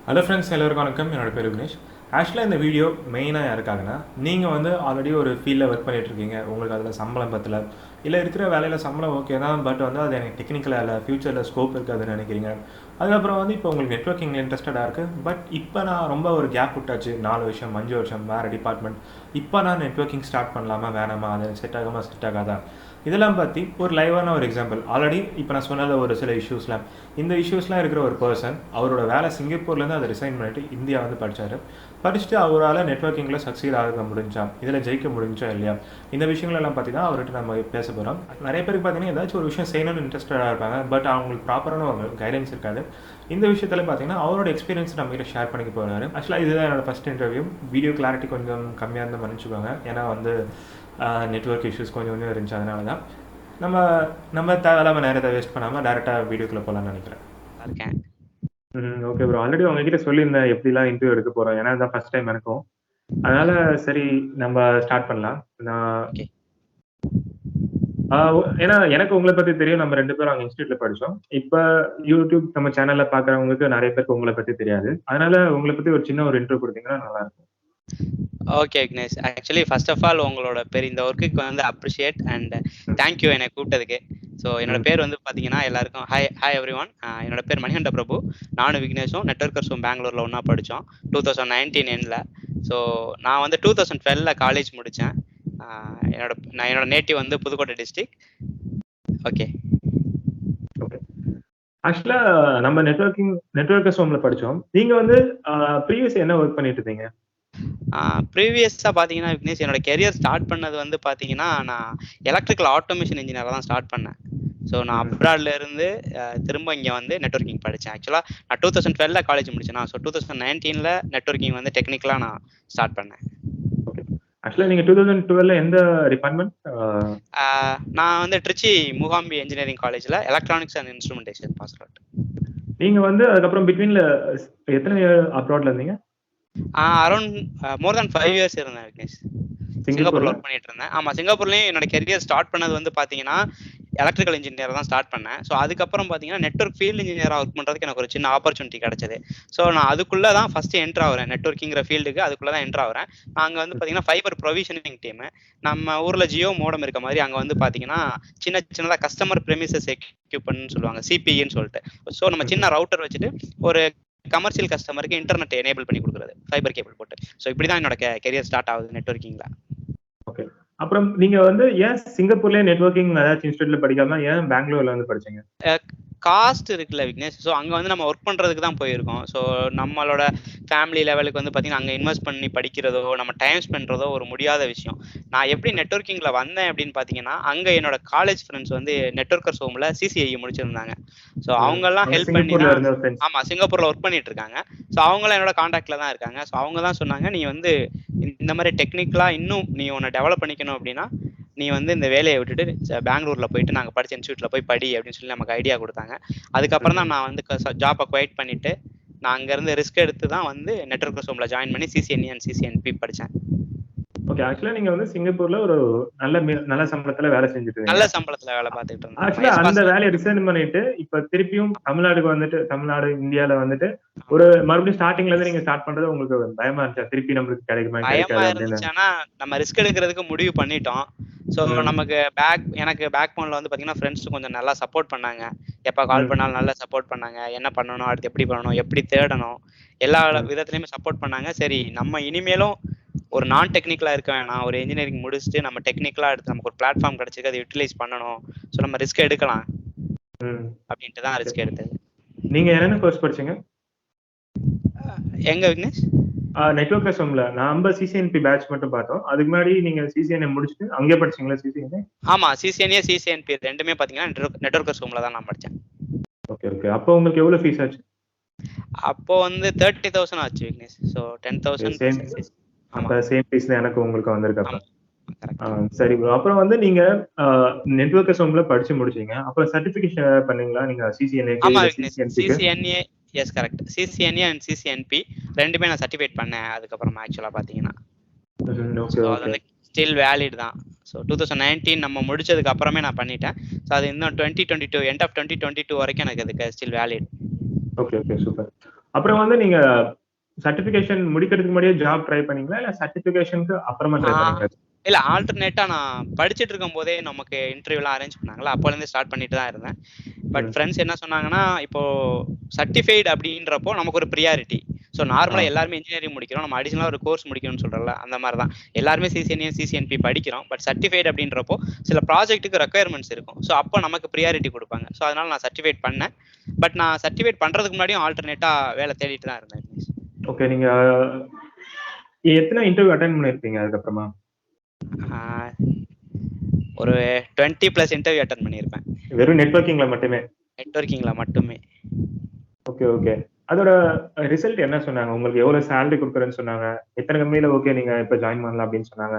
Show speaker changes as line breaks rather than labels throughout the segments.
Hello friends, எல்லோருக்கும் வணக்கம். என்னோட பேர் விக்னேஷ். ஆக்சுவலாக இந்த வீடியோ மெயினாக யாருக்காகனா, நீங்கள் வந்து ஆல்ரெடி ஒரு ஃபீல்டில் ஒர்க் பண்ணிகிட்ருக்கீங்க, உங்களுக்கு அதில் சம்பளம் பத்தல, இல்லை இருக்கிற வேலையில் சம்பளம் ஓகே தான், பட் வந்து அது எனக்கு டெக்னிக்கலாக இல்லை, ஃப்யூச்சரில் ஸ்கோப் இருக்காதுன்னு நினைக்கிறீங்க. அதுக்கப்புறம் வந்து இப்போ உங்களுக்கு நெட்வொர்க்கிங் இன்ட்ரெஸ்டடாக இருக்குது, பட் இப்போ நான் ரொம்ப ஒரு கேப் விட்டாச்சு, 4 வருஷம் 5 வருஷம் வேறு டிபார்ட்மெண்ட், இப்போ நான் நெட்வொர்க்கிங் ஸ்டார்ட் பண்ணலாமா வேணாமா, அது செட் ஆகாமல் செட் ஆகாதா, இதெல்லாம் பற்றி ஒரு லைவான ஒரு எக்ஸாம்பிள். ஆல்ரெடி இப்போ நான் சொன்னது ஒரு சில இஷ்யூஸ்லாம், இந்த இஷ்யூஸ்லாம் இருக்கிற ஒரு பர்சன் அவரோட வேலை சிங்கப்பூர்லேருந்து அதை ரிசைன் பண்ணிவிட்டு இந்தியா வந்து படிச்சுட்டு அவரால் நெட்வொர்க்கிங்கில் சக்சீட் ஆக முடிஞ்சா, இதில் ஜெயிக்க முடிஞ்சா இல்லையா, இந்த விஷயங்களெல்லாம் பற்றி தான் அவர்கிட்ட நம்ம பேச போகிறோம். நிறைய பேருக்கு பார்த்தீங்கன்னா ஏதாச்சும் ஒரு விஷயம் செய்யணும்னு இன்ட்ரெஸ்டடாக இருப்பாங்க, பட் அவங்களுக்கு ப்ராப்பரான ஒரு கைடன்ஸ் இருக்காது. இந்த விஷயத்தில் பார்த்தீங்கன்னா அவரோட எக்ஸ்பீரியன்ஸ் நம்ம கிட்ட ஷேர் பண்ணிக்க போகிறாரு. ஆக்சுவலாக இதுதான் என்னோட ஃபஸ்ட் இன்டர்வியூ. வீடியோ கிளாரிட்டி கொஞ்சம் கம்மியாக இருந்தால் மன்னிச்சுக்கோங்க, ஏன்னா வந்து நெட்வொர்க் இஷ்யூஸ் கொஞ்சம் இருந்துச்சு, அதனால தான். நம்ம தேவையில்லாமல் நேரத்தை வேஸ்ட் பண்ணாமல் டேரெக்டாக வீடியோக்குள்ளே போகலான்னு நினைக்கிறேன்.
இருக்கேன்.
Okay bro. ஆல்ரெடி உங்ககிட்ட சொல்லியிருந்தேன் எப்படிலாம் இன்டர்வியூ எடுக்க போகிறோம், ஏன்னா இதுதான் ஃபர்ஸ்ட் டைம் எனக்கும். அதனால சரி நம்ம ஸ்டார்ட் பண்ணலாம். ஏன்னா எனக்கு உங்களை பற்றி தெரியும், நம்ம 2 பேரும் அங்கே இன்ஸ்டியூட்ல படித்தோம். இப்போ யூடியூப் நம்ம சேனலில் பார்க்குறவங்களுக்கு நிறைய பேருக்கு உங்களை பற்றி தெரியாது, அதனால உங்களை பற்றி ஒரு சின்ன ஒரு இன்ட்ரோ கொடுத்தீங்கன்னா நல்லாயிருக்கும்.
Okay Vignesh, actually first of all உங்களோட பேர் இந்த ஒர்க்குக்கு வந்து அப்ரிஷியேட் அண்ட் தேங்க்யூ என்னை கூப்பிட்டதுக்கு. ஸோ என்னோட பேர் வந்து பார்த்தீங்கன்னா எல்லாருக்கும் ஹாய் எவ்ரி ஒன். என்னோட பேர் மணிகண்ட பிரபு. நானும் விக்னேஷும் நெட்வொர்க்கர்ஸும் பெங்களூரில் ஒன்றா படித்தோம் 2019 எண்டில். ஸோ நான் வந்து 2012 காலேஜ் முடித்தேன். என்னோட நேட்டிவ் வந்து புதுக்கோட்டை டிஸ்ட்ரிக்ட். ஓகே
ஆக்சுவலாக நம்ம நெட்வொர்க்கர்ஸ் ஹோம்ல படித்தோம். நீங்கள் வந்து ப்ரீவியஸ் என்ன ஒர்க் பண்ணிட்டு இருந்தீங்க?
ப்ரீவியஸாக பார்த்தீங்கன்னா விக்னேஷ், என்னோட கெரியர் ஸ்டார்ட் பண்ணது வந்து பார்த்தீங்கன்னா நான் எலக்ட்ரிக்கல் ஆட்டோமேஷன் இன்ஜினியராக தான் ஸ்டார்ட் பண்ணேன். ஸோ நான் அப்ராட்ல இருந்து திரும்ப இங்கே வந்து நெட்வொர்க்கிங் படித்தேன். ஆக்சுவலாக நான் 2012 காலேஜ் முடிச்சேன். ஸோ 2019 நெட்வொர்க்கிங் வந்து டெக்னிக்கலாக நான் ஸ்டார்ட் பண்ணேன்.
ஆக்சுவலாக நீங்கள் 2012 எந்த டிபார்ட்மெண்ட்?
நான் வந்து திருச்சி மூகாம்பி இன்ஜினியரிங் காலேஜில் electronics and instrumentation pass out.
நீங்கள் வந்து அதுக்கப்புறம் பிட்வீனில் எத்தனை இயர் அப்ராட்ல இருந்தீங்க?
அரௌண்ட் மோர் தேன் 5 years இருந்தேன் விக்னேஷ். சிங்கப்பூர்ல ஒர்க் பண்ணிட்டு இருந்தேன். ஆமா, சிங்கப்பூர்லயும் என்னோட கெரியர் ஸ்டார்ட் பண்ணது வந்து பாத்தீங்கன்னா எலக்ட்ரிக்கல் இன்ஜினியர் தான் ஸ்டார்ட் பண்ணேன். ஸோ அதுக்கப்புறம் பார்த்தீங்கன்னா நெட்வொர்க் ஃபீல்டு இன்ஜினியராக ஒர்க் பண்ணுறதுக்கு எனக்கு ஒரு சின்ன ஆப்பர்ச்சுனிட்டி கிடைச்சது. ஸோ நான் அதுக்குள்ளே தான் ஃபஸ்ட்டு என்ட்ரு ஆகிறேன், நெட்வொர்க்கிங்கிற ஃபீல்டுக்கு அதுக்குள்ளே தான் என்ட்ரு ஆகிறேன். நாங்கள் வந்து பார்த்தீங்கன்னா ஃபைபர் ப்ரொவிஷனிங் டீமு. நம்ம ஊரில் ஜியோ மோடம் இருக்க மாதிரி அங்கே வந்து பார்த்தீங்கன்னா சின்னதாக கஸ்டமர் ப்ரெமிசஸ் எக்யூப்மெண்ட்னு சொல்லுவாங்க, சிபிஇன்னு சொல்லிட்டு. ஸோ நம்ம சின்ன ரவுட்டர் வச்சுட்டு ஒரு கமர்ஷியல் கஸ்டமருக்கு இன்டர்நெட் எனேபிள் பண்ணி கொடுக்குறது ஃபைபர் கேபிள் போட்டு. ஸோ இப்படி தான் என்னோட கெரியர் ஸ்டார்ட் ஆகுது நெட்வொர்க்கிங்கில்.
ஓகே. அப்புறம் நீங்க வந்து ஏன் சிங்கப்பூர்லயே நெட்வொர்க்கிங் ஏதாச்சும் இன்ஸ்டியூட்ல படிக்காம ஏன் பெங்களூர்ல வந்து படிச்சீங்க?
காஸ்ட் இருக்குல்ல விக்னேஷ். ஸோ அங்கே வந்து நம்ம ஒர்க் பண்ணுறதுக்கு தான் போயிருக்கோம். ஸோ நம்மளோட ஃபேமிலி லெவலுக்கு வந்து பார்த்தீங்கன்னா அங்கே இன்வெஸ்ட் பண்ணி படிக்கிறதோ நம்ம டைம் ஸ்பெண்ட்றதோ ஒரு முடியாத விஷயம். நான் எப்படி நெட்வொர்க்கிங்கில் வந்தேன் அப்படின்னு பார்த்தீங்கன்னா, அங்கே என்னோட காலேஜ் ஃப்ரெண்ட்ஸ் வந்து நெட்வொர்க்கர்ஸ் ஹோமில் சிசிஐ முடிச்சிருந்தாங்க. ஸோ அவங்கெல்லாம் ஹெல்ப் பண்ணி தான், ஆமாம், சிங்கப்பூரில் ஒர்க் பண்ணிட்டு இருக்காங்க. ஸோ அவங்களாம் என்னோட காண்டாக்டில் தான் இருக்காங்க. ஸோ அவங்க தான் சொன்னாங்க, நீ வந்து இந்த மாதிரி டெக்னிக்கலாக இன்னும் நீ உன்னை டெவலப் பண்ணிக்கணும் அப்படின்னா நீ வந்து இந்த வேலையை விட்டுட்டு பெங்களூர்ல போயிட்டு நாங்கள் படித்த இன்ஸ்டியூட்ல போய் படி அப்படின்னு சொல்லி நமக்கு ஐடியா கொடுத்தாங்க. அதுக்கப்புறம் தான் நான் வந்து ஜாப்பை குவைட் பண்ணிட்டு நான் அங்கேருந்து ரிஸ்க் எடுத்து தான் வந்து நெட்வொர்க் ஹோம்ல ஜாயின் பண்ணி சிசிஎன்ஏ அண்ட் சிசிஎன்பி படித்தேன்.
ஓகே. ஆக்சுவலா நீங்க வந்து சிங்கப்பூர்ல ஒரு நல்ல சம்பளத்துல வேலை செஞ்சுட்டு
நல்ல சம்பளத்துல வேலை பார்த்துட்டு இருந்தேன்.
ஆக்சுவலா அந்த வேலையை ரிசைன் பண்ணிட்டு இப்ப திருப்பியும் தமிழ்நாடுக்கு வந்துட்டு, தமிழ்நாடு இந்தியால வந்துட்டு ஒரு மறுபடியும் ஸ்டார்டிங்ல இருந்து நீங்க ஸ்டார்ட் பண்றது உங்களுக்கு பயமா இருந்துச்சா? திருப்பி நம்மளுக்கு கிடைக்குமா
பயமா இருந்துச்சுன்னா நம்ம ரிஸ்க் எடுக்கிறதுக்கு முடிவு பண்ணிட்டோம். ஸோ நமக்கு எனக்கு பேக் போன்ல வந்து பார்த்தீங்கன்னா ஃப்ரெண்ட்ஸ் கொஞ்சம் நல்லா சப்போர்ட் பண்ணாங்க. எப்போ கால் பண்ணாலும் நல்லா சப்போர்ட் பண்ணாங்க. என்ன பண்ணணும், அடுத்து எப்படி பண்ணணும், எப்படி தேடணும், எல்லா விதத்துலையுமே சப்போர்ட் பண்ணாங்க. சரி, நம்ம இனிமேலும் ஒரு நான் டெக்னிக்கலா இருக்க வேணாம், ஒரு இன்ஜினியரிங் முடிச்சுட்டு நம்ம டெக்னிக்கலா எடுத்து நமக்கு ஒரு பிளாட்ஃபார்ம் கிடைச்சிருக்கு, அதை யூட்டிலைஸ் பண்ணணும். ஸோ நம்ம ரிஸ்க் எடுக்கலாம் அப்படின்ட்டு தான் ரிஸ்க் எடுத்தது.
நீங்க என்ன கோர்ஸ் படிச்சீங்க?
எங்க விக்னேஷ்?
நெட்வொர்க் ஹோம்ல நம்ம சிசிஎன்பி பேட்ச் மட்டும் பார்த்தோம். அதுக்கு முன்னாடி நீங்க சிசிஎன்ஏ முடிச்சுட்டு அங்கே படிச்சீங்களா? சிசிஎன்ஏ?
ஆமா, சிசிஎன்ஏ சிசிஎன்பி ரெண்டுமே பாத்தீங்கன்னா நெட்வொர்க் ஹோம்ல தான் நான் படிச்சேன்.
Okay okay. அப்போ உங்களுக்கு எவ்வளவு ஃபீஸ் ஆச்சு?
அப்போ வந்து 30,000 ஆச்சு விக்னேஷ். ஸோ 10,000.
அப்ப சேம் ஃபீஸ் தான் எனக்கு உங்களுக்கு வந்திருக்கு. சரி ப்ரோ. அப்புறம் வந்து நீங்க நெட்வொர்க் ஹோம்ல படிச்சு முடிச்சீங்க. அப்புறம் சர்டிபிகேஷன் பண்ணீங்களா நீங்க சிசிஎன்ஏ?
ஆமா Vignesh, CCNA yes correct. CCNA and CCNP ரெண்டுமே நான் சர்டிஃபைட் பண்ணேன். அதுக்கப்புறம் ஆக்சுவலா பாத்தீங்கன்னா ஸ்டில் வேலிட் தான். ஸோ 2019 நம்ம முடிச்சதுக்கு அப்புறமே நான் பண்ணிட்டேன். ஸோ அது இன்னும் 2022 எண்ட் ஆஃப் 2022 வரைக்கும் எனக்கு அதுக்கு still valid.
Okay okay, super. அப்புறம் வந்து நீங்க சர்டிபிகேஷன் முடிக்கிறதுக்கு முன்னாடியே ஜாப் ட்ரை பண்ணீங்களா இல்ல சர்டிபிகேஷனுக்கு அப்புறமா ட்ரை பண்ணீங்களா?
இல்ல ஆல்டர்னேட்டா நான் படிச்சுட்டு இருக்கும் போதே நமக்கு இன்டர்வியூலாம் அரேஞ்ச் பண்ணாங்களா, அப்போலேருந்து ஸ்டார்ட் பண்ணிட்டு தான் இருந்தேன். பட் ஃப்ரெண்ட்ஸ் என்ன சொன்னாங்கன்னா, இப்போ சர்டிஃபைடு அப்படின்றப்போ நமக்கு ஒரு ப்ரியாரிட்டி. ஸோ நார்மலாக எல்லாருமே இன்ஜினியரிங் முடிக்கிறோம், நம்ம அடிஷனலாக ஒரு கோர்ஸ் முடிக்கணும்னு சொல்கிறோம்ல, அந்த மாதிரி தான் எல்லாருமே சிசிஎன்ஏ சிசிஎன்பி படிக்கிறோம். பட் சர்டிஃபைடு அப்படின்றப்போ சில ப்ராஜெக்ட்டுக்கு ரெக்குயர்மெண்ட்ஸ் இருக்கும். ஸோ அப்போ நமக்கு ப்ரியாரிட்டி கொடுப்பாங்க. ஸோ அதனால நான் சர்டிஃபைட் பண்ணேன். பட் நான் சர்டிஃபைட் பண்ணுறதுக்கு முன்னாடியும் ஆல்டர்னேட்டாக வேலை தேடிட்டு தான் இருந்தேன்.
ஓகே, நீங்க எத்தனை இன்டர்வியூ அட்டெண்ட் பண்ணிருப்பீங்க அதுக்கப்புறமா?
ஒரு 20+ இன்டர்வியூ அட்டெண்ட் பண்ணியிருப்பேன்.
வெறும் நெட்வொர்க்கிங்ல மட்டுமே?
நெட்வொர்க்கிங்ல மட்டுமே.
Okay okay. அதோட ரிசல்ட் என்ன சொன்னாங்க? உங்களுக்கு எவ்வளவு சேலரி கொடுக்குறேன்னு சொன்னாங்க? எத்தனை கம்பெனில ஓகே நீங்க இப்ப ஜாயின் பண்ணலாம் அப்படின்னு சொன்னாங்க?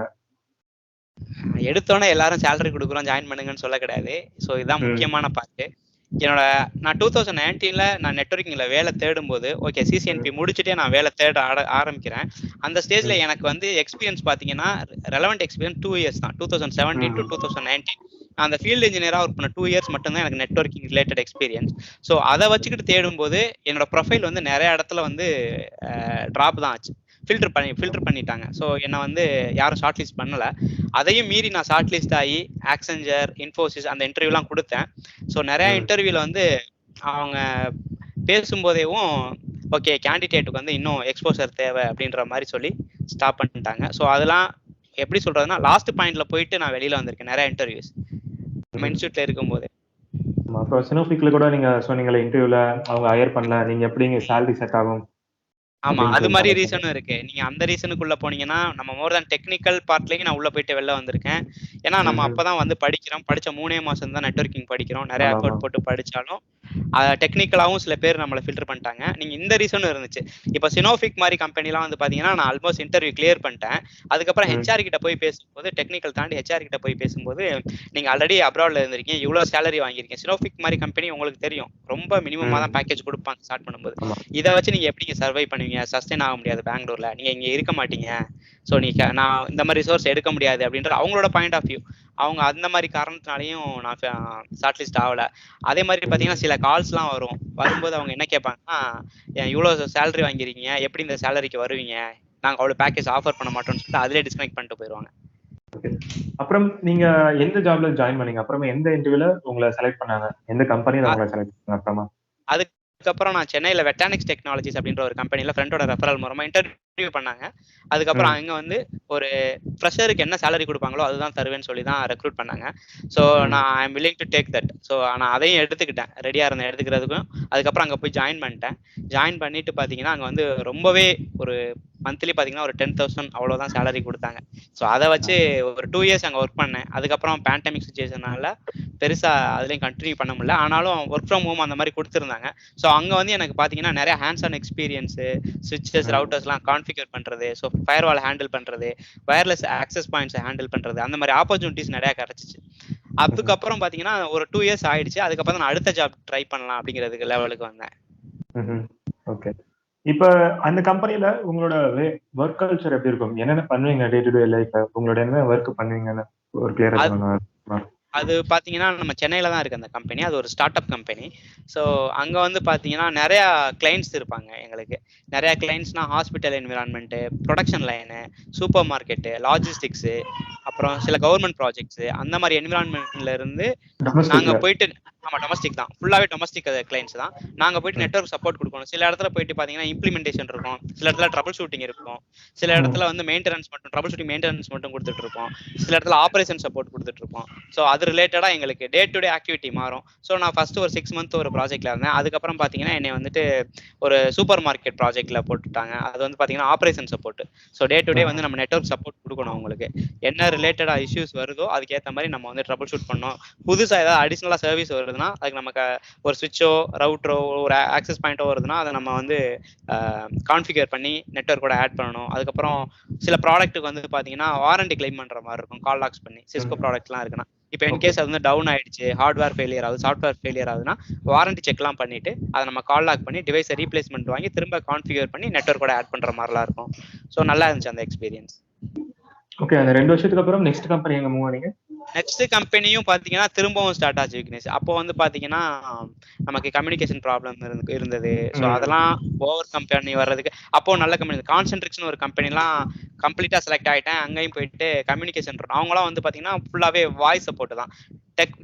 எடுத்தோன்னே எல்லாரும் சேலரி கொடுக்குறோம் ஜாயின் பண்ணுங்கன்னு சொல்ல கிடையாது. ஸோ இதுதான் முக்கியமான பார்ட்டு. என்னோட நான் 2019ல நான் நெட்வொர்க்கிங்ல வேலை தேடும்போது ஓகே சிசிஎன்பி முடிச்சுட்டே நான் வேலை தேட ஆரம்பிக்கிறேன். அந்த ஸ்டேஜ்ல எனக்கு வந்து எக்ஸ்பீரியன்ஸ் பார்த்தீங்கன்னா ரெலவெண்ட் எக்ஸ்பீரியன்ஸ் 2 இயர்ஸ் தான். 2017 to 2019 அந்த ஃபீல்டு இன்ஜினியராக ஒர்க் பண்ண 2 இயர்ஸ் மட்டும்தான் எனக்கு நெட்வொர்க்கிங் ரிலேட்டட் எக்ஸ்பீரியன்ஸ். ஸோ அதை வச்சுக்கிட்டு தேடும்போது என்னோட ப்ரொஃபைல் வந்து நிறைய இடத்துல வந்து ட்ராப் தான் ஆச்சு. ஃபில்டர் பண்ணிட்டாங்க. ஸோ என்னை வந்து யாரும் ஷார்ட் லிஸ்ட் பண்ணலை. அதையும் மீறி நான் ஷார்ட் லிஸ்ட் ஆகி ஆக்செஞ்சர் இன்ஃபோசிஸ் அந்த இன்டர்வியூலாம் கொடுத்தேன். ஸோ நிறைய இன்டர்வியூவில் வந்து அவங்க பேசும்போதேவும் ஓகே கேண்டிடேட்டுக்கு வந்து இன்னும் எக்ஸ்போசர் தேவை அப்படின்ற மாதிரி சொல்லி ஸ்டாப் பண்ணிட்டாங்க. ஸோ அதெல்லாம் எப்படி சொல்றதுன்னா லாஸ்ட் பாயிண்ட்ல போயிட்டு நான் வெளியில வந்திருக்கேன் நிறைய இன்டர்வியூஸ் நம்ம இன்ஸ்டியூட்ல இருக்கும்போது.
அப்புறம் சினோஃபிக்ல கூட நீங்க சொன்னீங்களே இன்டர்வியூல அவங்க ஹையர் பண்ணல, நீங்க எப்படிங்க சேலரி செட் ஆகும்?
ஆமா, அது மாதிரி ரீசனும் இருக்கு. நீங்க அந்த ரீசனுக்குள்ள போனீங்கன்னா நம்ம மோர் தேன் டெக்னிக்கல் பார்ட்லயும் நான் உள்ள போயிட்டு வெளில வந்திருக்கேன். ஏன்னா நம்ம அப்பதான் வந்து படிக்கிறோம். படிச்ச 3 மாசம் தான் நெட்வொர்க்கிங் படிக்கிறோம். நிறைய எஃபர்ட் போட்டு படிச்சாலும் டெக்னிக்கலாவும் சில பேர் நம்மளை ஃபில்டர் பண்ணிட்டாங்க. நீங்க இந்த ரீசனும் இருந்துச்சு. இப்போ சினோஃபிக் மாதிரி கம்பெனிலாம் வந்து பாத்தீங்கன்னா நான் ஆல்மோஸ்ட் இன்டர்வியூ கிளியர் பண்ணிட்டேன். அதுக்கப்புறம் ஹெச்ஆர் கிட்ட போய் பேசும்போது டெக்னிக்கல் தாண்டி ஹெச்ஆர் கிட்ட போய் பேசும்போது நீங்க ஆல்ரெடி அப்ராட்ல இருந்திருக்கீங்க, இவ்வளவு சேலரி வாங்கியிருக்கீங்க. சினோஃபிக் மாதிரி கம்பெனி உங்களுக்கு தெரியும் ரொம்ப மினிமமா தான் பேக்கேஜ் கொடுப்பாங்க ஸ்டார்ட் பண்ணும்போது. இதை வச்சு நீங்க எப்படி சர்வை பண்ணுவீங்க? சஸ்டெயின் ஆக முடியாது பெங்களூர்ல, நீங்க இங்க இருக்க மாட்டீங்க. ஸோ நீங்க நான் இந்த மாதிரி ரிசோர்ஸ் எடுக்க முடியாது அப்படின்ற அவங்களோட பாயிண்ட் ஆஃப் வியூ. அவங்க அந்த மாதிரி காரணத்தினாலையும் நான் ஷார்ட் லிஸ்ட் ஆகல. அதே மாதிரி பாத்தீங்கன்னா சில கால்ஸ்லாம் வரும்போது அவங்க என்ன கேட்பாங்கன்னா, இவ்வளவு சேலரி வாங்கிருக்கீங்க, எப்படி இந்த சேலரிக்கு வருவீங்க, நாங்க அவ்வளவு பேக்கேஜ் ஆஃபர் பண்ண மாட்டோம்னு சொல்லிட்டு அதிலே டிஸ்கனெக்ட் பண்ணிட்டு போயிருவாங்க.
அப்புறம் நீங்க எந்த ஜாப்ல ஜாயின் பண்ணீங்க? அப்புறமா எந்த இன்டர்வியூல உங்களை செலக்ட் பண்ணாங்க? எந்த கம்பெனில உங்களை செலக்ட் பண்ணாங்க அப்புறமா?
அதுக்கப்புறம் நான் சென்னையில வெட்டானிக்ஸ் டெக்னாலஜிஸ் அப்படின்ற ஒரு கம்பெனில ஃப்ரெண்டோட ரெஃபரல் மூலமா இன்டர்வியூ பண்ணாங்க. அதுக்கப்புறம் அங்க வந்து ஒரு ஃப்ரெஷருக்கு என்ன சேலரி கொடுப்பாங்களோ அதுதான் தருவேன்னு சொல்லி தான் ரெக்ரூட் பண்ணாங்க. ஸோ நான் I am willing to take that. So நான் அதையும் எடுத்துக்கிட்டேன், ரெடியா இருந்தேன் எடுத்துக்கிறதுக்கும். அதுக்கப்புறம் அங்கே போய் ஜாயின் பண்ணிட்டேன். ஜாயின் பண்ணிட்டு பார்த்தீங்கன்னா அங்கே வந்து ரொம்பவே ஒரு மந்த்லி பார்த்தீங்கன்னா ஒரு 10,000 அவ்வளோதான் சேலரி கொடுத்தாங்க. ஸோ அதை வச்சு ஒரு 2 இயர்ஸ் அங்கே ஒர்க் பண்ணேன். அதுக்கப்புறம் பேண்டமிக் சுச்சுவேஷனால பெருசா அதுலேயும் கண்டினியூ பண்ண முடியல. ஆனாலும் ஒர்க் ஃப்ரம் ஹோம் அந்த மாதிரி கொடுத்துருந்தாங்க. ஸோ அங்கே வந்து எனக்கு பார்த்தீங்கன்னா நிறைய ஹேண்ட்ஸ் ஆன் எக்ஸ்பீரியன்ஸு, ஸ்விட்சஸ் ரவுட்டர்ஸ்லாம் கான்ஃபிகர் பண்ணுறது, ஸோ ஃபயர்வால் ஹேண்டில் பண்ணுறது, வயர்லெஸ் ஆக்சஸ் பாயிண்ட்ஸை ஹேண்டில் பண்ணுறது, அந்த மாதிரி ஆப்பர்ச்சுனிட்டிஸ் நிறையா கிடச்சிச்சு. அதுக்கப்புறம் பார்த்தீங்கன்னா ஒரு 2 இயர்ஸ் ஆயிடுச்சு. அதுக்கப்புறம் நான் அடுத்த ஜாப் ட்ரை பண்ணலாம் அப்படிங்கிறதுக்கு லெவலுக்கு வந்தேன்.
ஓகே. இப்ப அந்த கம்பெனில உங்களோட ஒர்க் கல்ச்சர் எப்படி இருக்கும்? என்னென்ன பண்ணுவீங்க டே டு டே லைஃப்ல? உங்களோட என்ன ஒர்க் பண்ணுவீங்கன்னு ஒரு கிளியரா சொல்லணும்.
அது பார்த்தீங்கன்னா நம்ம சென்னையில் தான் இருக்குது அந்த கம்பெனி. அது ஒரு ஸ்டார்ட் அப் கம்பெனி. ஸோ அங்கே வந்து பார்த்தீங்கன்னா நிறையா கிளைண்ட்ஸ் இருப்பாங்க எங்களுக்கு. நிறையா கிளைண்ட்ஸ்னால் hospital environment, production line, supermarket, logistics, அப்புறம் சில கவர்மெண்ட் ப்ராஜெக்ட்ஸு, அந்த மாதிரி என்விரான்மெண்ட்ல இருந்து நாங்கள் போயிட்டு ஆமாம் டொமஸ்டிக் தான், ஃபுல்லாகவே டொமஸ்டிக் கிளைண்ட்ஸ் தான். நாங்கள் போயிட்டு நெட்வொர்க் சப்போர்ட் கொடுக்கணும். சில இடத்துல போயிட்டு பார்த்தீங்கன்னா இம்ப்ளிமெண்டேஷன் இருக்கும், சில இடத்துல ட்ரபிள் ஷூட்டிங் இருக்கும், சில இடத்துல வந்து மெயின்டெனன்ஸ் மட்டும் ட்ரபிள் ஷூட்டிங் மெயின்டெனன்ஸ் மட்டும் கொடுத்துட்டு இருப்போம், சில இடத்துல ஆப்ரேஷன் சப்போர்ட் கொடுத்துட்டு இருப்போம். ஸோ அது ரிலேட்டடாக எங்களுக்கு டே டு டே ஆக்டிவிட்டி மாறும். ஸோ நான் ஃபர்ஸ்ட் ஒரு 6 மந்த் ஒரு ப்ராஜெக்ட்ல இருந்தேன். அதுக்கப்புறம் பார்த்தீங்கன்னா என்னை வந்துட்டு ஒரு சூப்பர் மார்க்கெட் ப்ராஜெக்ட்ல போட்டுட்டாங்க. அது வந்து பார்த்தீங்கன்னா operation support. So day to day வந்து நம்ம நெட்வொர்க் சப்போர்ட் கொடுக்கணும். அவங்களுக்கு என்ன ரிலேட்டடா இஷ்யூஸ் வருதோ அதுக்கேற்ற மாதிரி நம்ம வந்து ட்ரபிள் ஷூட் பண்ணோம். புதுசாக ஏதாவது அடிஷ்னலாக சர்வீஸ் வருதுன்னா அதுக்கு நமக்கு ஒரு சுவிட்சோ ரவுட்டரோ ஒரு ஆக்சஸ் பாயிண்டோ வருதுன்னா அதை நம்ம வந்து கான்ஃபிகர் பண்ணி நெட்வொர்க்கோட ஆட் பண்ணணும். அதுக்கப்புறம் சில ப்ராடக்ட்டுக்கு வந்து பார்த்தீங்கன்னா வாரண்டி கிளைம் பண்ணுற மாதிரி இருக்கும், கால் லாக்ஸ் பண்ணி. சிஸ்கோ ப்ராடக்ட்லாம் இருக்குன்னா இப்போ இன்கேஸ் அது வந்து டவுன் ஆயிடுச்சு, ஹார்ட்வேர் ஃபெயிலியர் ஆகுது, சாஃப்ட்வேர் ஃபெயிலியர் ஆகுதுன்னா வாரண்டி செக்லாம் பண்ணிட்டு அதை நம்ம கால் லாக் பண்ணி டிவைஸை ரீப்ளேஸ்மெண்ட் வாங்கி திரும்ப கான்ஃபிகர் பண்ணி நெட்வொர்க்கோட ஆட் பண்ணுற மாதிரிலாம் இருக்கும். ஸோ நல்லா இருந்துச்சு அந்த எக்ஸ்பீரியன்ஸ்.
ஓகே, அந்த 2 வருஷத்துக்கு அப்புறம் நெக்ஸ்ட் கம்பெனி எங்க மூவ் ஆனீங்க?
நெக்ஸ்ட் கம்பெனியும் பாத்தீங்கன்னா திரும்பவும் ஸ்டார்ட் ஆச்சு விக்னேஷ். அப்போ வந்து பாத்தீங்கன்னா நமக்கு கம்யூனிகேஷன் ப்ராப்ளம் இருந்தது. ஸோ அதெல்லாம் ஓவர் கம்பெனி வர்றதுக்கு அப்போ நல்ல கம்பெனி கான்சென்ட்ரிக்ஸ்னு ஒரு கம்பெனிலாம் கம்ப்ளீட்டா செலக்ட் ஆயிட்டேன். அங்கேயும் போயிட்டு கம்யூனிகேஷன் அவங்களாம் வந்து பாத்தீங்கன்னா ஃபுல்லாவே வாய்ஸ் சப்போர்ட் தான்,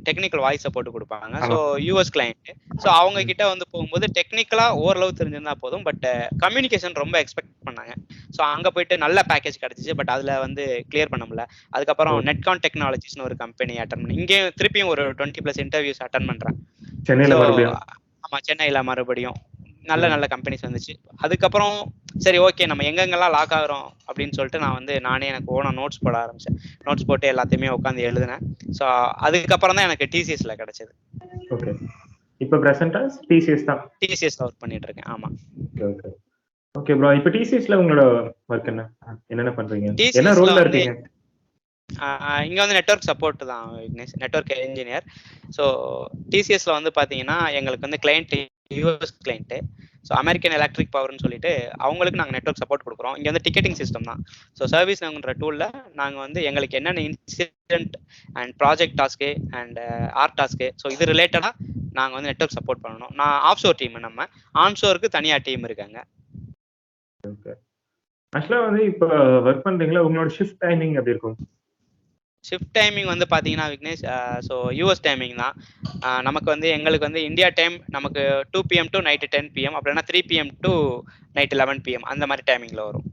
டெக்னிக்கல் வாய்ஸ் சப்போர்ட் கொடுப்பாங்க. So US client. ஸோ அவங்க கிட்ட வந்து போகும்போது டெக்னிக்கலா ஓரளவு தெரிஞ்சிருந்தா போதும், பட் கம்யூனிகேஷன் ரொம்ப எக்ஸ்பெக்ட் பண்ணாங்க. ஸோ அங்க போயிட்டு நல்ல பேக்கேஜ் கிடைச்சிச்சு, பட் அதுல வந்து கிளியர் பண்ண முடியல. அதுக்கப்புறம் நெட்கான் டெக்னாலஜிஸ்னு ஒரு கம்பெனி அட்டன் பண்ணி இங்கே திருப்பியும் ஒரு 20+ இன்டர்வியூஸ் அட்டன் பண்றேன்.
சென்னையில மறுபடியும்.
ஆமா, சென்னையில மறுபடியும் நல்ல நல்ல கம்பெனிஸ் வந்துச்சு. அதுக்கப்புறம் சரி ஓகே நம்ம எங்கெங்கெல்லாம் லாக் ஆகுறோம் அப்படின்னு சொல்லிட்டு நான் வந்து நானே எனக்கு ஓனா நோட்ஸ் போட ஆரம்பிச்சேன். நோட்ஸ் போட்டு எல்லாத்தையுமே உட்காந்து எழுதினேன். ஸோ அதுக்கப்புறம் தான் எனக்கு டிசிஎஸ்ல கிடைச்சது.
ஓகே, இப்போ பிரசன்ட்டா டிசிஎஸ் தான்.
டிசிஎஸ்ல ஒர்க் பண்ணிட்டு இருக்கேன். ஆமா.
Okay okay bro. இப்போ டிசிஎஸ்ல உங்களோட ஒர்க் என்னென்ன பண்றீங்க, என்ன ரோல்ல இருக்கீங்க?
இங்க வந்து நெட்வொர்க் சப்போர்ட் தான் விக்னேஷ், நெட்வொர்க் இன்ஜினியர். ஸோ டிசிஎஸ்ல வந்து பாத்தீங்கன்னா எங்களுக்கு வந்து client US client. So American Electric பவர்னு சொல்லிட்டு அவங்களுக்கு நாங்கள் நெட்வொர்க் சப்போர்ட் கொடுக்குறோம். இங்கே வந்து டிக்கெட்டிங் சிஸ்டம் தான். ஸோ சர்வீஸ் நாங்கன்ற டூலில் நாங்கள் வந்து எங்களுக்கு என்னென்ன incident and project task and art task, so இது ரிலேட்டடாக நாங்கள் வந்து நெட்வொர்க் சப்போர்ட் பண்ணணும். நான் ஆஃப்ஷோர் டீம், நம்ம ஆன்ஷோருக்கு தனியாக டீம் இருக்காங்க.
ஓகே. ஆக்சுவலா வந்து இப்போ ஒர்க் பண்றீங்களா, உங்களோட ஷிஃப்ட் டைமிங் எப்படி இருக்கும்?
ஷிஃப்ட் டைமிங் வந்து பார்த்தீங்கன்னா விக்னேஷ், ஸோ யூஎஸ் டைமிங் தான். நமக்கு வந்து எங்களுக்கு வந்து இந்தியா டைம் நமக்கு 2 PM டு நைட்டு 10 PM, அப்படின்னா 3 PM டு நைட்டு 11 PM அந்த மாதிரி டைமிங்கில் வரும்.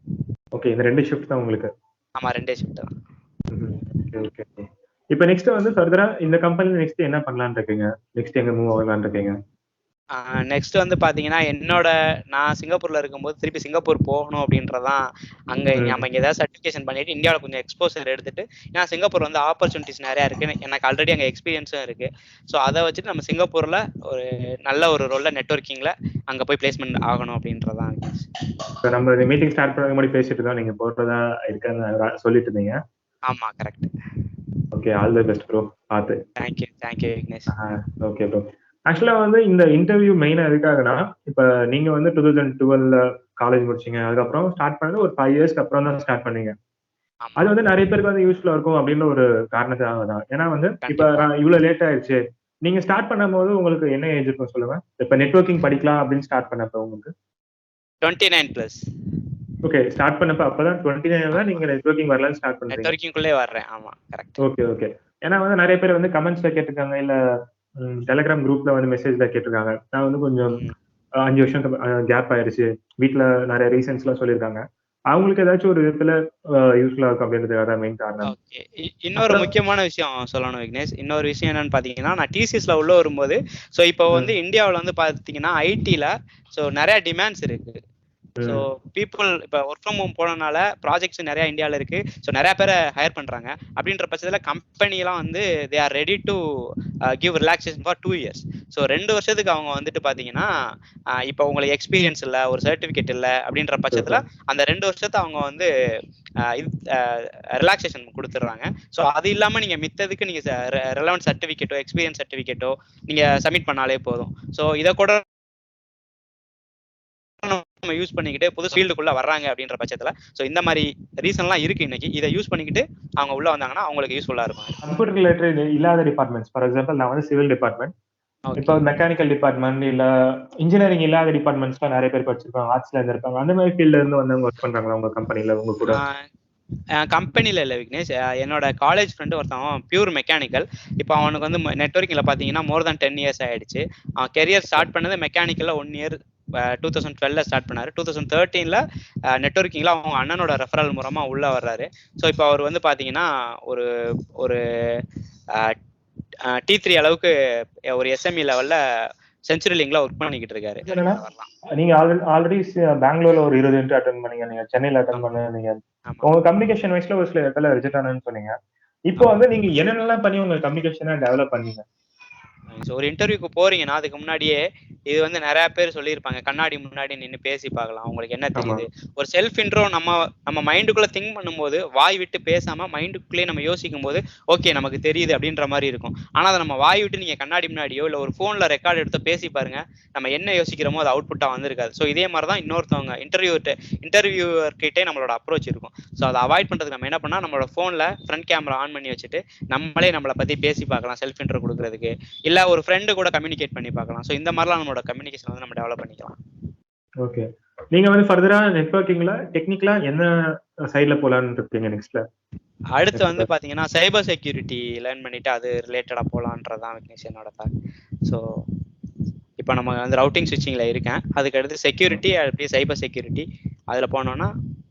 ஓகே, இந்த 2 ஷிஃப்ட் தான் உங்களுக்கு?
ஆமாம், 2 ஷிஃப்ட் தான்.
Okay okay. இப்போ நெக்ஸ்ட் வந்து ஃபர்தரா இந்த கம்பெனில நெக்ஸ்ட் என்ன பண்ணலாம்னு இருக்கீங்க? நெக்ஸ்ட் எங்க மூவ் ஆகலாம்னு இருக்கீங்க?
நெக்ஸ்ட் வந்து பாத்தீங்கன்னா நான் சிங்கப்பூர்ல இருக்கும்போது திருப்பி சிங்கப்பூர் போகணும் அப்படின்றதான். அங்க நம்ம இங்க ஏதாவது சர்டிபிகேஷன் பண்ணிட்டு இந்தியாவில் கொஞ்சம் எக்ஸ்போசர் எடுத்துட்டு, ஏன்னா சிங்கப்பூர் வந்து ஆப்பர்ச்சுனிட்டிஸ் நிறைய இருக்கு, எனக்கு ஆல்ரெடி அங்க எக்ஸ்பீரியன்ஸும் இருக்கு. ஸோ அதை வச்சுட்டு நம்ம சிங்கப்பூர்ல ஒரு நல்ல ஒரு ரோல்ல நெட்வொர்க்கிங்ல அங்க போய் பிளேஸ்மெண்ட் ஆகணும் அப்படின்றதான்.
நம்ம மீட்டிங் ஸ்டார்ட் பண்ண முன்னாடி பேசிட்டு தான் நீங்க போறதா இருக்கான்னு சொல்லிட்டு இருந்தீங்க.
ஆமா, correct.
Okay, all the best bro. பாத்து.
தேங்க்யூ விக்னேஷ்.
Okay bro. ஆக்சுவலா வந்து இந்த இன்டர்வியூ மெயினா எதுக்காகனா, இப்ப நீங்க வந்து 2012 காலேஜ் முடிச்சீங்க, அதுக்கப்புறம் ஸ்டார்ட் பண்ணது ஒரு 5 இயர்ஸ்க்கு அப்புறம் தான் ஸ்டார்ட் பண்ணீங்க. அது வந்து நிறைய பேருக்கு வந்து யூஸ்ஃபுல்லா இருக்கும் அப்படின்னு ஒரு காரணத்துக்காக தான். ஏன்னா வந்து இப்ப இவ்வளவு லேட் ஆயிடுச்சு, நீங்க ஸ்டார்ட் பண்ணும்போது உங்களுக்கு என்ன ஏஜ் இருக்கும் சொல்லுங்க? இப்ப நெட்வொர்க்கிங் படிக்கலாம் அப்படின்னு ஸ்டார்ட் பண்ணப்ப உங்களுக்கு
29+.
ஓகே, ஸ்டார்ட் பண்ணப்ப அப்பதான் 29 தான் நீங்க நெட்வொர்க்கிங் வரலாம்னு ஸ்டார்ட் பண்றீங்க.
நெட்வொர்க்கிங்குள்ளே வர்றேன். ஆமா, கரெக்ட்.
ஓகே. ஏன்னா வந்து நிறைய பேர் வந்து கமெண்ட்ஸ்ல கேட்டிருக்காங்க, இல்ல டெலிகிராம் குரூப்ல வந்து மெசேஜ்ல கேட்டிருக்காங்க. நான் வந்து கொஞ்சம் 5 வருஷம் கேப் ஆயிருச்சு, வீட்டுல நிறைய ரீசன்ஸ் எல்லாம் சொல்லியிருக்காங்க. அவங்களுக்கு ஏதாச்சும் ஒரு விதத்துல யூஸ்ஃபுல்லா இருக்கும் அப்படின்றதுக்காக மெயின் காரணம்.
ஓகே, இன்னொரு முக்கியமான விஷயம் சொல்லணும் விக்னேஷ். இன்னொரு விஷயம் என்னன்னு பாத்தீங்கன்னா, நான் டிசிஎஸ்ல உள்ள வரும்போது, ஸோ இப்போ வந்து இந்தியாவில் வந்து பாத்தீங்கன்னா ஐடில ஸோ நிறைய டிமாண்ட்ஸ் இருக்கு. ஸோ பீப்புள் இப்போ ஒர்க் ஃப்ரம் ஹோம் போனனால ப்ராஜெக்ட்ஸ் நிறைய இந்தியாவில் இருக்கு. ஸோ நிறைய பேரை ஹையர் பண்றாங்க. அப்படின்ற பட்சத்தில் கம்பெனிலாம் வந்து they are ready to give relaxation for 2 years. So 2 வருஷத்துக்கு அவங்க வந்துட்டு பார்த்தீங்கன்னா, இப்போ உங்களுக்கு எக்ஸ்பீரியன்ஸ் இல்லை, ஒரு சர்டிஃபிகேட் இல்லை அப்படின்ற பட்சத்தில் அந்த 2 வருஷத்தை அவங்க வந்து ரிலாக்ஸேஷன் கொடுத்துட்றாங்க. ஸோ அது இல்லாமல் நீங்கள் மித்ததுக்கு நீங்கள் ரெலவெண்ட் சர்டிஃபிகேட்டோ எக்ஸ்பீரியன்ஸ் சர்டிஃபிகேட்டோ நீங்கள் சப்மிட் பண்ணாலே போதும். ஸோ இதை கூட நம்ம யூஸ் பண்ணிக்கிட்டு புது ஃபீல்டுக்குள்ள வர்றாங்க அப்படின்ற பட்சத்துல ஸோ இந்த மாதிரி ரீசன்லாம் இருக்கு. இன்னைக்கு இதை யூஸ் பண்ணிக்கிட்டு அவங்க உள்ள வந்தாங்கன்னா அவங்களுக்கு யூஸ்ஃபுல்லா இருக்கும்.
கம்ப்யூட்டர் ரிலேட்டட் இல்லாத டிபார்ட்மெண்ட்ஸ், ஃபார் எக்ஸாம்பிள் நான் வந்து சிவில் டிபார்ட்மெண்ட், இப்போ மெக்கானிக்கல் டிபார்ட்மெண்ட் இல்ல இன்ஜினியரிங் இல்லாத டிபார்ட்மெண்ட்ஸ்லாம் நிறைய பேர் படிச்சிருப்பாங்க, ஆர்ட்ஸ்ல இருந்து இருப்பாங்க. அந்த மாதிரி ஃபீல்ட்ல இருந்து வந்தவங்க ஒர்க் பண்றாங்களா உங்க கம்பெனில உங்க கூட?
கம்பெனில இல்லை விக்னேஷ், என்னோட காலேஜ் ஃப்ரெண்டு ஒருத்தவன் பியூர் மெக்கானிக்கல். இப்போ அவனுக்கு வந்து நெட்வொர்க்கில் பார்த்தீங்கன்னா மோர் தேன் 10 years ஆயிடுச்சு. அவன் கெரியர் ஸ்டார்ட் பண்ணது மெக்கானிக்கல்ல 1 year 2012 ஸ்டார்ட் பண்ணாரு. 2013 நெட்வொர்க்கிங்ல அவங்க அண்ணனோட ரெஃபரல் மூலமா உள்ள வர்றாரு. ஸோ இப்போ அவர் வந்து பாத்தீங்கன்னா ஒரு ஒரு T3 அளவுக்கு ஒரு SME லெவல்ல சென்ச்சுரி லிங்க்ல ஒர்க் பண்ணிக்கிட்டு இருக்காரு.
நீங்க ஆல்ரெடி பெங்களூர்ல ஒரு 20 இன்டர்வியூ அட்டெண்ட் பண்ணீங்க, நீங்க சென்னையில அட்டெண்ட் பண்ணீங்க. உங்க கம்யூனிகேஷன் வைஸ்ல ஒரு சில இடத்துல ரிஜெக்ட் ஆனன்னு சொன்னீங்க. இப்போ வந்து நீங்க என்னென்னலாம் பண்ணி உங்க கம்யூனிகேஷனை டெவலப் பண்ணீங்க?
ஒரு இன்டர்வியூக்கு போறீங்கன்னா அதுக்கு முன்னாடியே இது வந்து நிறைய பேர் சொல்லியிருப்பாங்க, கண்ணாடி முன்னாடி நின்று பேசி பார்க்கலாம், உங்களுக்கு என்ன
ஆமா.
தெரியுது. ஒரு செல்ஃப் இன்ட்ரோ நம்ம மைண்டுக்குள்ள திங்க் பண்ணும்போது, வாய் விட்டு பேசாம மைண்டுக்குள்ளேயே நம்ம யோசிக்கும் போது ஓகே நமக்கு தெரியுது அப்படின்ற மாதிரி இருக்கும். ஆனா அதை நம்ம வாய் விட்டு நீங்க கண்ணாடி முன்னாடியோ இல்ல ஒரு போன்ல ரெக்கார்ட் எடுத்து பேசி பாருங்க, நம்ம என்ன யோசிக்கிறோமோ அது அவுட்புட்டா வந்திருக்காது. ஸோ இதே மாதிரி தான் இன்னொருத்தவங்க இன்டர்வியூவர்கிட்டே நம்மளோட அப்ரோச் இருக்கும். ஸோ அதை அவாய்ட் பண்றதுக்கு நம்ம என்ன பண்ணா, நம்மளோட போன்ல ஃப்ரண்ட் கேமரா ஆன் பண்ணி வச்சுட்டு நம்மளே நம்மளை பத்தி பேசி பார்க்கலாம், செல்ஃப் இன்ட்ரோ கொடுக்கறதுக்கு. இல்ல ஒரு ஃப்ரெண்டு கூட கம்யூனிகேட் பண்ணி பார்க்கலாம். ஸோ இந்த மாதிரிலாம் நம்மளோட கம்யூனிகேஷன் வந்து நம்ம டெவலப் பண்ணிக்கலாம்.
ஓகே. நீங்க வந்து ஃபர்தரா நெட்வொர்க்கிங்ல டெக்னிக்கலா என்ன சைடுல போலாம்னு இருக்கீங்க நெக்ஸ்ட்ல?
அடுத்து வந்து பாத்தீங்கன்னா சைபர் செக்யூரிட்டி லேர்ன் பண்ணிட்டு அது ரிலேட்டடா போலான்றதான் விக்னேஷ் என்னோட தாட். ஸோ இப்போ நம்ம வந்து ரவுட்டிங் ஸ்விட்சிங்ல இருக்கேன், அதுக்கு அடுத்து செக்யூரிட்டி, அப்படியே சைபர் செக்யூரிட்டி அதில் போனோம்னா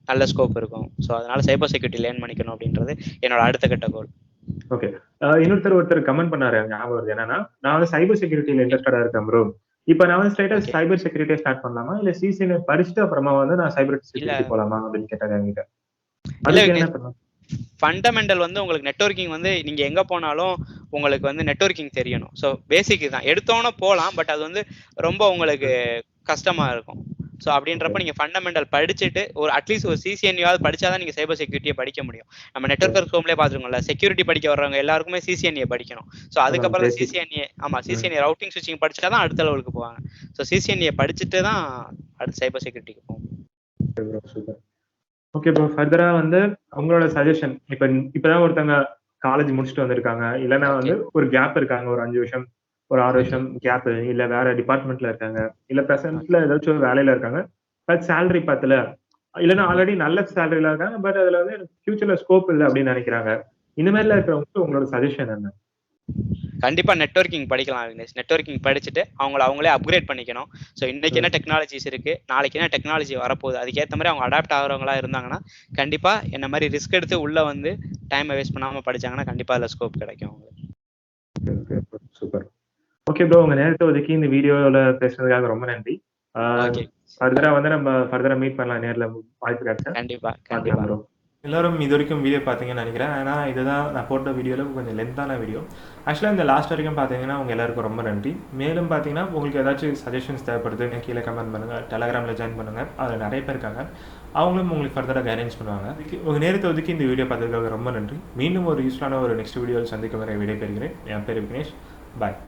நல்ல ஸ்கோப் இருக்கும். ஸோ அதனால சைபர் செக்யூரிட்டி லேர்ன் பண்ணிக்கணும் அப்படின்றது என்னோட அடுத்த கட்ட கோல்.
ஓகே. ஒருத்தர் கமெண்ட் பண்ணாரு, ஞாபகம் வருது. என்னன்னா, நான் வந்து சைபர் செக்யூரிட்டில இன்ட்ரெஸ்டடா இருக்கேன் ப்ரோ. இப்ப நான் வந்து ஸ்ட்ரைட்டா சைபர் செக்யூரிட்டியை ஸ்டார்ட் பண்ணலாமா, இல்ல சிசிஎன்ஏ படிச்சுட்டு அப்புறமா வந்து நான் சைபர் செக்யூரிட்டி போலாமா அப்படின்னு கேட்டாங்க என்கிட்ட. அதுக்கு என்ன பண்ணலாம்?
ஃபண்டமெண்டல் வந்து உங்களுக்கு நெட்வொர்க்கிங் வந்து நீங்க எங்க போனாலும் உங்களுக்கு வந்து நெட்வொர்க்கிங் தெரியணும். ஸோ பேசிக் தான், எடுத்தோன்னே போகலாம், பட் அது வந்து ரொம்ப உங்களுக்கு கஷ்டமா இருக்கும். ஸோ அப்படின்றப்ப நீங்க ஃபண்டமெண்டல் படிச்சுட்டு ஒரு அட்லீஸ்ட் ஒரு சிசிஎன்ஏவாவது படிச்சாதான் நீங்க சைபர் செக்யூரிட்டியை படிக்க முடியும். நம்ம நெட்வொர்க் ஹோம்லேயே பார்த்துருக்கோம்ல, செக்யூரிட்டி படிக்க வர்றவங்க எல்லாருக்குமே சிசிஎன்ஏ படிக்கணும். ஸோ அதுக்கப்புறம் சிசிஎன்ஏ, ஆமா சிசிஎன்ஏ ரவுட்டிங் ஸ்விட்சிங் படிச்சாதான் அடுத்த லெவலுக்கு போவாங்க. ஸோ சிசிஎன்ஏ படிச்சுட்டு தான் அடுத்த சைபர் செக்யூரிட்டிக்கு போகும்.
ஓகே ப்ரோ, ஃபர்தரா வந்து உங்களோட சஜஷன். இப்பதான் ஒருத்தவங்க காலேஜ் முடிச்சுட்டு வந்திருக்காங்க, இல்லைன்னா வந்து ஒரு கேப் இருக்காங்க, ஒரு 5 வருஷம் ஒரு 6 வருஷம் கேப், இல்ல வேற டிபார்ட்மெண்ட்ல இருக்காங்க, இல்ல பிரசன்ட்ல ஏதாச்சும் ஒரு வேலையில இருக்காங்க, பட் சேலரி பத்தல, இல்லைன்னா ஆல்ரெடி நல்ல சேலரில இருக்காங்க, பட் அதுல வந்து ஃபியூச்சர்ல ஸ்கோப் இல்லை அப்படின்னு நினைக்கிறாங்க. இந்த மாதிரிலாம் இருக்கிறவங்களுக்கு உங்களோட சஜஷன் என்ன?
கண்டிப்பா நெட்வொர்க்கிங் படிக்கலாம் விக்னேஷ். நெட்வொர்க்கிங் படிச்சுட்டு அவங்களே அப்கிரேட் பண்ணிக்கணும். ஸோ இன்னைக்கு என்ன டெக்னாலஜிஸ் இருக்கு, நாளைக்கு என்ன டெக்னாலஜி வரப்போகுது, அதுக்கேற்ற மாதிரி அவங்க அடாப்ட் ஆகிறவங்களா இருந்தாங்கன்னா கண்டிப்பா என்ன மாதிரி ரிஸ்க் எடுத்து உள்ள வந்து டைமை வேஸ்ட் பண்ணாம படிச்சாங்கன்னா கண்டிப்பா அதில் ஸ்கோப் கிடைக்கும் அவங்களுக்கு.
சூப்பர். ஓகே ப்ரோ, உங்க நேரத்தை ஒதுக்கி இந்த வீடியோல பேசுனதுக்காக ரொம்ப நன்றி. ஃபர்தரா வந்து நம்ம ஃபர்தரா மீட் பண்ணலாம், நேர்ல வாய்ப்பு கிடைச்சா.
கண்டிப்பா
ப்ரோ. எல்லாரும் இது வரைக்கும் வீடியோ பார்த்தீங்கன்னு நினைக்கிறேன். ஏன்னா இதுதான் நான் போட்ட வீடியோவில் கொஞ்சம் லென்த்தான வீடியோ. ஆக்சுவலாக இந்த லாஸ்ட் வரைக்கும் பார்த்தீங்கன்னா உங்கள் எல்லாருக்கும் ரொம்ப நன்றி. மேலும் பார்த்தீங்கன்னா உங்களுக்கு ஏதாச்சும் சஜஷன்ஸ் தேவைப்படுது, கீழே கமெண்ட் பண்ணுங்கள், டெலகிராமில் ஜாயின் பண்ணுங்கள், அதில் நிறைய பேர் இருக்காங்க, அவங்களும் உங்களுக்கு ஃபர்தராக கைடன்ஸ் பண்ணுவாங்க. உங்கள் நேரத்தை ஒதுக்கி இந்த வீடியோ பார்த்ததுக்காக ரொம்ப நன்றி. மீண்டும் ஒரு யூஸ்ஃபுல்லான ஒரு நெக்ஸ்ட் வீடியோவில் சந்திக்கும் வரை விடைபெறுகிறேன். என் பேர் விக்னேஷ். பாய்.